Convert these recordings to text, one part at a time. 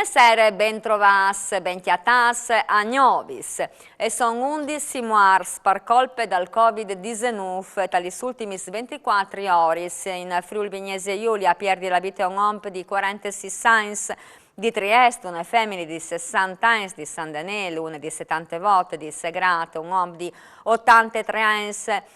Buonasera, ben trovas, ben chiatas a Gnovis. E sono 11 muars per colpe dal Covid-19 dagli ultimi 24 ore in Friuli Venezia Giulia perdi la vita un uomo di 46 anni di Trieste, una femmina di 60 anni di San Danilo, una di 70 volte di Segrate, un uomo di 83 anni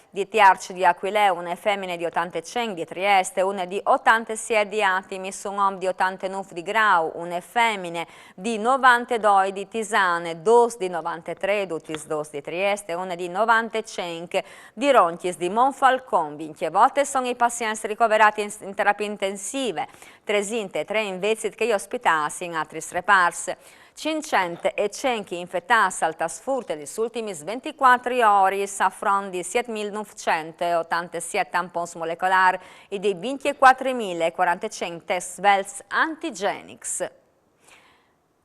di Tiarci di Aquileo, una femmina di 85 di Trieste, una di 86 di Atimis, un uomo di 89 di Grau, una femmina di 92 di Tisane, due di 93 di Trieste, una di 95 di Ronchis di Monfalcone. 20 volte sono i pazienti ricoverati in terapie intensive, 303 invece che ospitati in altri reparti. 505 infettati al tasfurte negli ultimi 24 ore a fronte di 7.987 tampons molecolari e di 24.045 test Wells antigenics.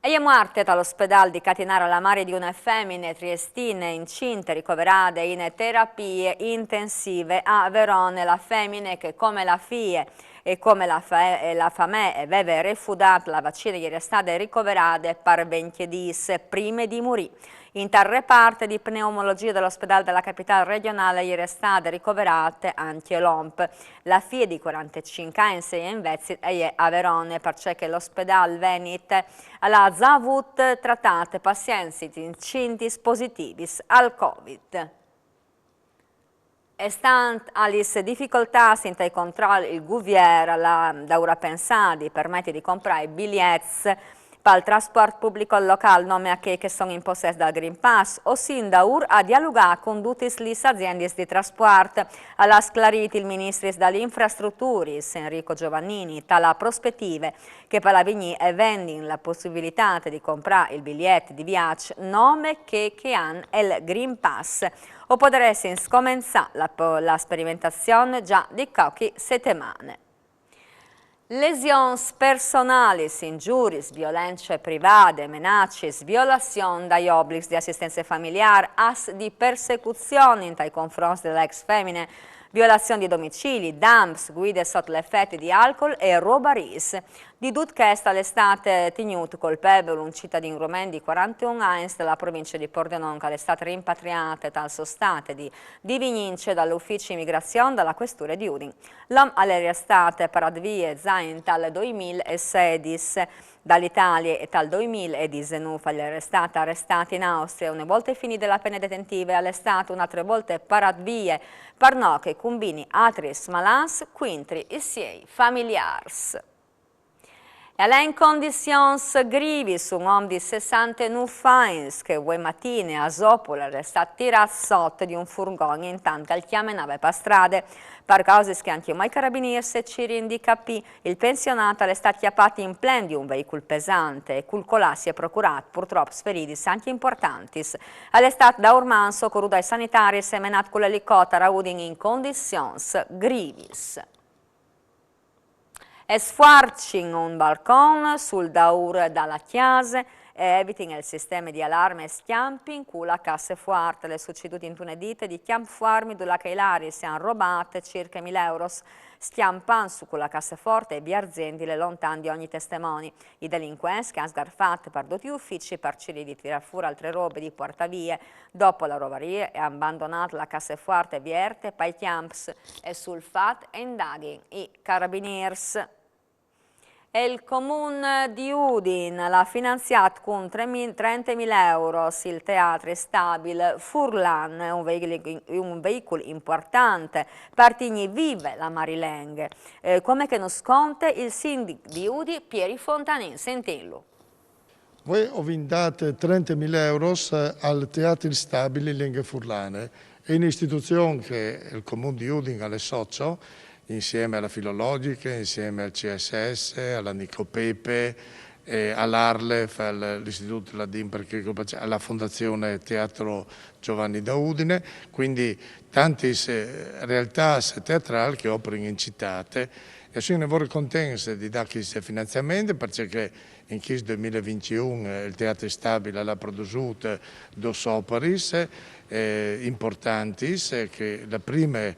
E è morta dall'ospedale di Catinara la madre di una femmina triestina incinta ricoverata in terapie intensive a Verona. La femmina che come la figlia e come la famiglia aveva rifiutato la vaccina ieri è stata ricoverata per 20 giorni prima di morire. In tal reparto di pneumologia dell'ospedale della capitale regionale ieri è stata ricoverata anche l'OMP. La figlia di 45 anni invece è a Verona perché l'ospedale Venit ha già avuto trattato pazienti incinti positivi al Covid. E stante alle difficoltà in tai controlli, il governo da ora pensato permette di comprare biglietti per il trasporto pubblico locale, nome a che sono in possesso del Green Pass, o sin da ora a dialogare con tutte le aziende di trasporto. Alla sclarito il ministro delle infrastrutture, Enrico Giovannini, tale prospettive che per la vigni e vendi la possibilità di comprare il biglietto di viaggio, nome che hanno il Green Pass. O potrebbe scomenzare la sperimentazione già di qualche settimana. Lesioni personali, ingiurie, violenze private, minacce, violazione dagli obblighi di assistenza familiare, as di persecuzione in tai confronti dell'ex femmine, violazione di domicili, dumps, guide sotto l'effetto di alcol e robaris. Di tutto questo è stato tenuto colpevole un cittadino rumeno di 41 anni della provincia di Pordenone che è stato rimpatriato dal suo stato di Vigninice dall'ufficio immigrazione della questura di Udine. L'uomo è arrestato per advie in dal 2016 dall'Italia e dal 2019 è stato arrestato in Austria una volta finita la pena detentiva e è stato un'altra volta per advie per no che combini altri malans quintri e sei familiars. E è in condizioni gravi su un uomo di 69 anni che quella mattina a Zopola è stato tirato sotto di un furgone intanto che chiaminava per strade. Per cause che anche mai carabinieri ci indica il pensionato è stato chiappato in pleno di un veicolo pesante e col colà si è procurato purtroppo feriti anche importanti. È stato da ormai soccorso dai sanitari e seminato con l'elicottero a Udine in condizioni gravi. E sfarci in un balcone sul daur dalla chiesa e evitano il sistema di allarme e schiampi in cui la cassa forte le succedute in una dite di chiamp farmi dove che i lari siano rubate circa 1.000 euro schiampando su quella cassaforte e biarziendi le lontane di ogni testimone. I delinquenti che hanno sgarfato per tutti gli uffici per cercare di tirare fuori altre robe di portavie dopo la rovaria e abbandonato la cassaforte vierte per i camps e sul fatto e indaghi i carabinieri. E il comune di Udine l'ha finanziato con 30.000 euro il teatro stabile Furlan, un veicolo importante per tenere vive la Marilenghe. Come che nos conta il sindaco di Udine, Pieri Fontanin. Sentillo. Voi ho dato 30.000 euro al teatro stabile Lenghe Furlane, è un'istituzione che il comune di Udine ha socio insieme alla Filologica, insieme al CSS, alla Nicopepe, all'Arlef, all'Istituto Ladin, alla Fondazione Teatro Giovanni da Udine, quindi tante realtà teatrali che operano in città. E sono molto contento di dare questo finanziamento perché in questo 2021 il Teatro Stabile ha prodotto due opere importanti, che la prima è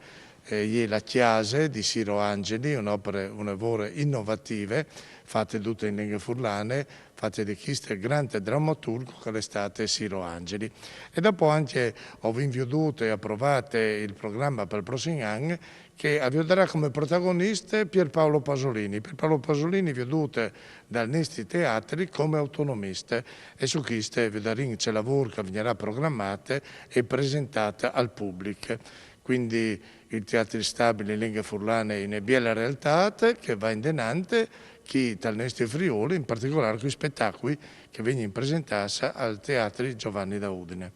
La Chiase di Ciro Angeli, un'opera innovativa, fatte tutte in lingue furlane, fatte di questo grande drammaturgo che è stato Siro Angeli. E dopo anche ho inviato e approvato il programma per il prossimo anno che avverrà come protagonista Pierpaolo Pasolini. Pierpaolo Pasolini veduto dal nostri teatri come autonomista e su questo c'è lavoro che verrà programmato e presentato al pubblico. Quindi il Teatro Stabile in lingua furlana è una bella realtà che va in denante chi dal nostro Friuli, in particolare con i spettacoli che vengono presentati al Teatro Giovanni da Udine.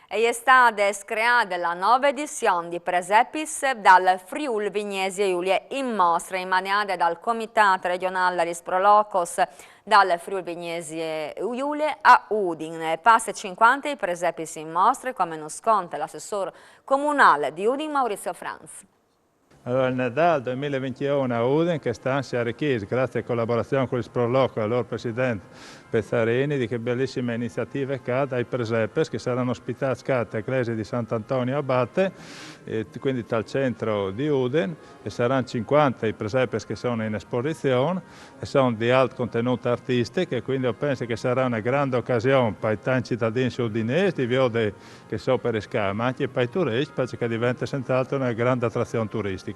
E è stata creata la nuova edizione di Presepis dal Friuli Vignesi Giulia in mostra emanata dal Comitato regionale Risprolocos dal Friuli Vignesi Giulia a Udine. Passa 50 i Presepis in mostra, come non sconta l'assessore comunale di Udine Maurizio Franz. Allora, il Nadal 2021 a Udine che si è arricchito grazie alla collaborazione con il Sproloco e il loro presidente Pezzarini di che bellissime iniziative dai presepes che saranno ospitati all'Ecclesia di Sant'Antonio Abate, quindi dal centro di Udine, e saranno 50 i presepes che sono in esposizione e sono di alto contenuto artistico e quindi io penso che sarà una grande occasione per i tanti cittadini udinesi di vedere che sono per iscare, ma anche per i turisti perché diventa senz'altro una grande attrazione turistica.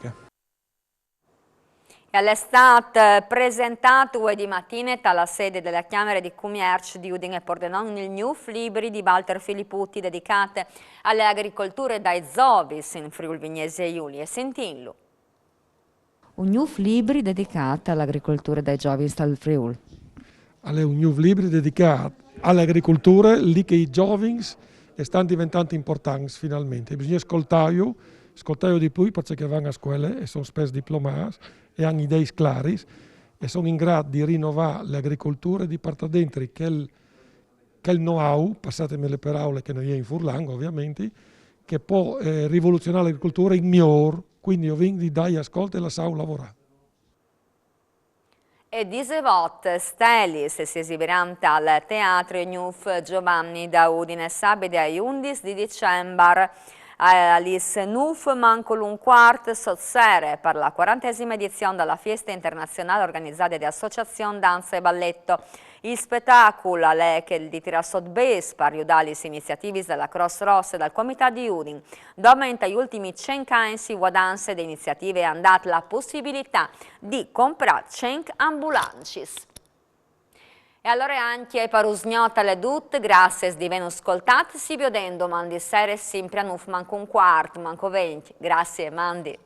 È stato presentato di mattina alla sede della Camera di Commercio di Udine e Pordenone il New Libri di Walter Filipputi dedicate alle agricolture dai Zovis in Friuli Vignesi Giulia. Sentillo. Un New Libri dedicato all'agricoltura dai Zovis dal Friuli. È un New Libri dedicato all'agricoltura lì che i Jovings stanno diventando importanti finalmente. Bisogna ascoltare di più perché vanno a scuola e sono spesso diplomati e hanno idee chiare e sono in grado di rinnovare l'agricoltura e di portare dentro che il know-how, passatemi le parole che non è in furlango ovviamente, che può rivoluzionare l'agricoltura in miglior, quindi io vengo di dare ascolto e la so lavorare. E Disevot Stelis si esibiranno al Teatro Gnuf Giovanni da Udine sabato 11 di dicembre. Alice Nuf mancul un quart sotsere per la 40ª edizione della Fiesta Internazionale organizzata da Associazione Danza e Balletto. Il spettacolo è che di Tirassot Bes per aiutare le iniziative della Cross Ross e dal Comitato di Udine. Domenica gli ultimi 100 anni si guadagna le iniziative è andata la possibilità di comprare 100 ambulances. E allora anche per usgnota le tutte, grazie di aver ascoltato, si vedendo mandi sere sempre a Nuf manco un quarto, manco 20. Grazie, mandi.